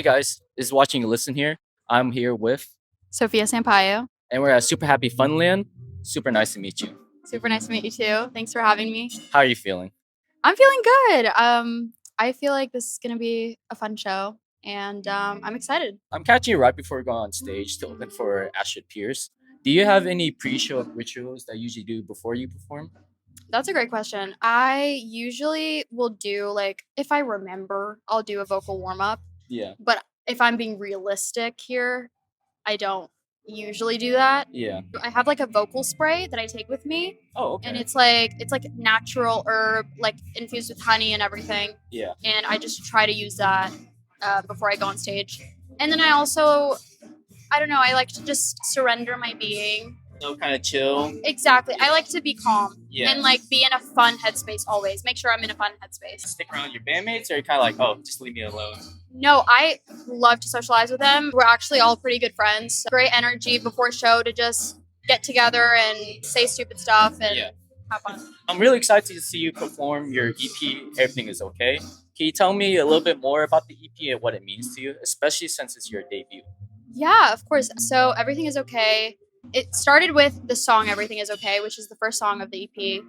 Hey guys, this is Watching and Listen here. I'm here with, Sofia Sampaio. and we're at Super Happy Funland. Super nice to meet you. Super nice to meet you too. Thanks for having me. How are you feeling? I'm feeling good. I feel like this is gonna be a fun show, and I'm excited. I'm catching you right before we go on stage to open for Astrid Pierce. Do you have any pre-show rituals that you usually do before you perform? That's a great question. I usually will do like if I remember, I'll do a vocal warm up. Yeah. But if I'm being realistic here, I don't usually do that. Yeah. I have like a vocal spray that I take with me, Oh, and okay. it's like natural herb, like infused with honey and everything. Yeah. And I just try to use that before I go on stage. And then I don't know, I like to just surrender my being. So kind of chill. Exactly. I like to be calm Yeah. and like be in a fun headspace always. Make sure I'm in a fun headspace. Stick around your bandmates, or you're kind of like, oh, just leave me alone. No, I love to socialize with them. We're actually all pretty good friends. Great energy before show to just get together and say stupid stuff and Yeah. have fun. I'm really excited to see you perform your EP. Everything is okay. Can you tell me a little bit more about the EP and what it means to you, especially since it's your debut? Yeah, of course. So everything is okay. It started with the song Everything is Okay, which is the first song of the EP.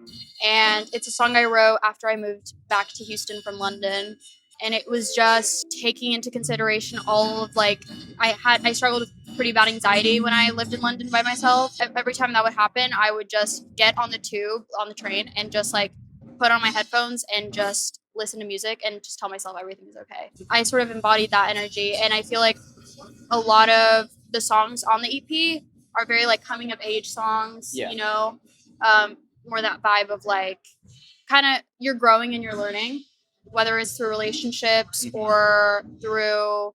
And it's a song I wrote after I moved back to Houston from London. And it was just taking into consideration all of like I struggled with pretty bad anxiety when I lived in London by myself. Every time that would happen, I would just get on the tube, on the train, and just like put on my headphones and just listen to music and just tell myself everything is okay. I sort of embodied that energy, and I feel like a lot of the songs on the EP are very like coming of age songs, Yeah. more that vibe of like kind of you're growing and you're learning, whether it's through relationships or through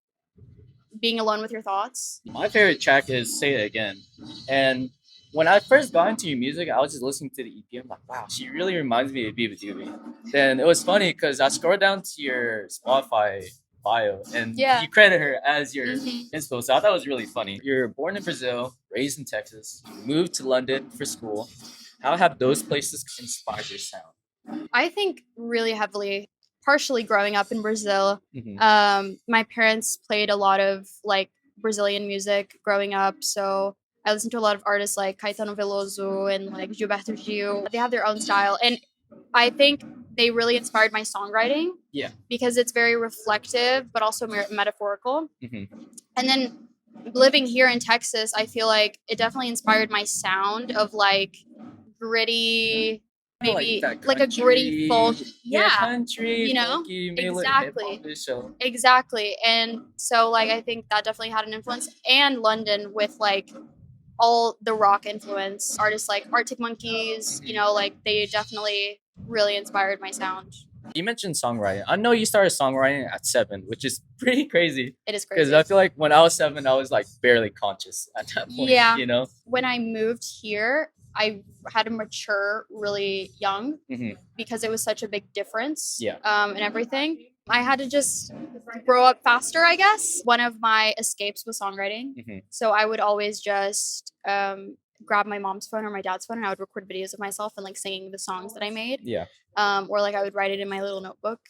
being alone with your thoughts. My favorite track is Say It Again. And when I first got into your music, I was just listening to the EP. I'm like, wow, she really reminds me of Biba Doobie. Then it was funny because I scrolled down to your Spotify bio and Yeah. you credit her as your Mhm. inspo. So I thought it was really funny. You're born in Brazil, raised in Texas, moved to London for school. How have those places inspired your sound? I think really heavily, partially growing up in Brazil. My parents played a lot of like Brazilian music growing up, so I listened to a lot of artists like Caetano Veloso and like Gilberto Gil. They have their own style, and I think they really inspired my songwriting. Yeah. Because it's very reflective, but also metaphorical. Mhm. And then living here in Texas, I feel like it definitely inspired my sound of like gritty, maybe like a gritty folk. Yeah, country, you know, folky, maybe exactly. hip-hop-ish, so Exactly. And so like I think that definitely had an influence. And London with like all the rock influence, artists like Arctic Monkeys, like they definitely really inspired my sound. you mentioned songwriting. I know you started songwriting at 7, which is pretty crazy. It is Because crazy. I feel like when I was 7, I was like barely conscious at that point. Yeah. You know? When I moved here, I had to mature really young because it was such a big difference. Yeah. And everything. I had to just grow up faster, I guess. One of my escapes was songwriting. So I would always just grab my mom's phone or my dad's phone and I would record videos of myself and like singing the songs that I made. Yeah. Or like I would write it in my little notebook.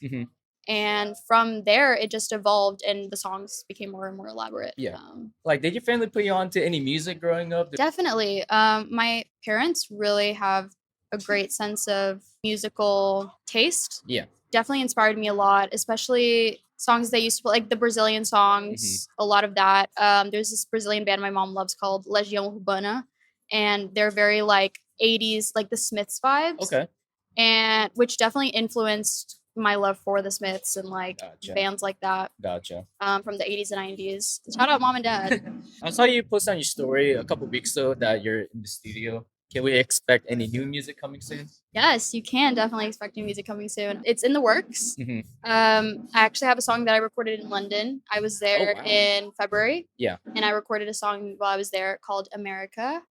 And from there, it just evolved and the songs became more and more elaborate. Yeah. Like, did your family put you on to any music growing up? Definitely. My parents really have a great sense of musical taste. Yeah. Definitely inspired me a lot, especially songs they used to play, like the Brazilian songs, a lot of that. There's this Brazilian band my mom loves called Legião Urbana, and they're very like 80s, like the Smiths vibes. Okay. And which definitely influenced my love for the Smiths and like bands like that. Gotcha. From the 80s and 90s. Shout out mom and dad. I saw you post on your story a couple weeks ago that you're in the studio. Can we expect any new music coming soon? Yes, you can definitely expect new music coming soon. It's in the works. I actually have a song that I recorded in London. I was there in February. Yeah. And I recorded a song while I was there called America.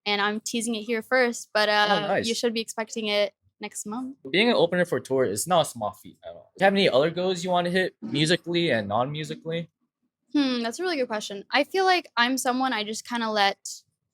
And I'm teasing it here first, but nice. You should be expecting it next month. Being an opener for a tour is not a small feat at all. Do you have any other goals you want to hit musically and non-musically? That's a really good question. I feel like I'm someone I just kind of let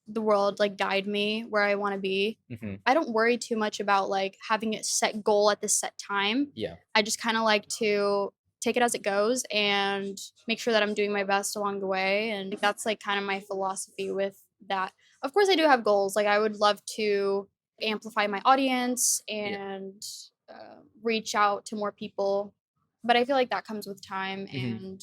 the world like guide me where I want to be. I don't worry too much about like having a set goal at this set time. Yeah. I just kind of like to take it as it goes and make sure that I'm doing my best along the way. And that's like kind of my philosophy with that. Of course, I do have goals. Like, I would love to amplify my audience and reach out to more people. But I feel like that comes with time and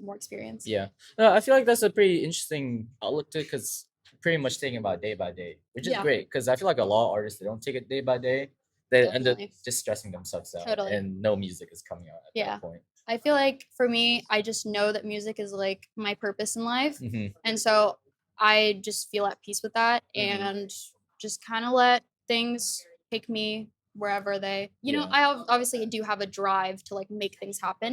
more experience. Yeah. No, I feel like that's a pretty interesting outlook to it because pretty much taking about day by day, which is Yeah. great because I feel like a lot of artists they don't take it day by day. They end up Definitely. just stressing themselves out Totally. and no music is coming out at Yeah. that point. I feel like for me, I just know that music is like my purpose in life. And so I just feel at peace with that and just kind of let things take me wherever they, I obviously do have a drive to like make things happen,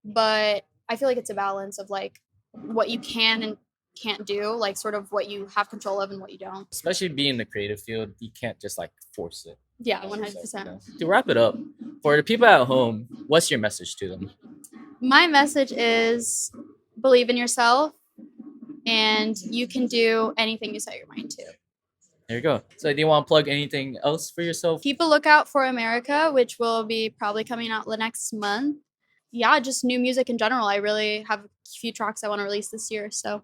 but I feel like it's a balance of like what you can and can't do, like sort of what you have control of and what you don't. Especially being in the creative field, you can't just like force it. Yeah, 100%. To wrap it up, for the people at home, what's your message to them? My message is believe in yourself and you can do anything you set your mind to. There you go. So do you want to plug anything else for yourself? Keep a lookout for America, which will be probably coming out the next month. Yeah, just new music in general. I really have a few tracks I want to release this year. So,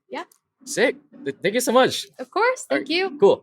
yeah. Sick. Thank you so much. Of course. Thank you. Cool.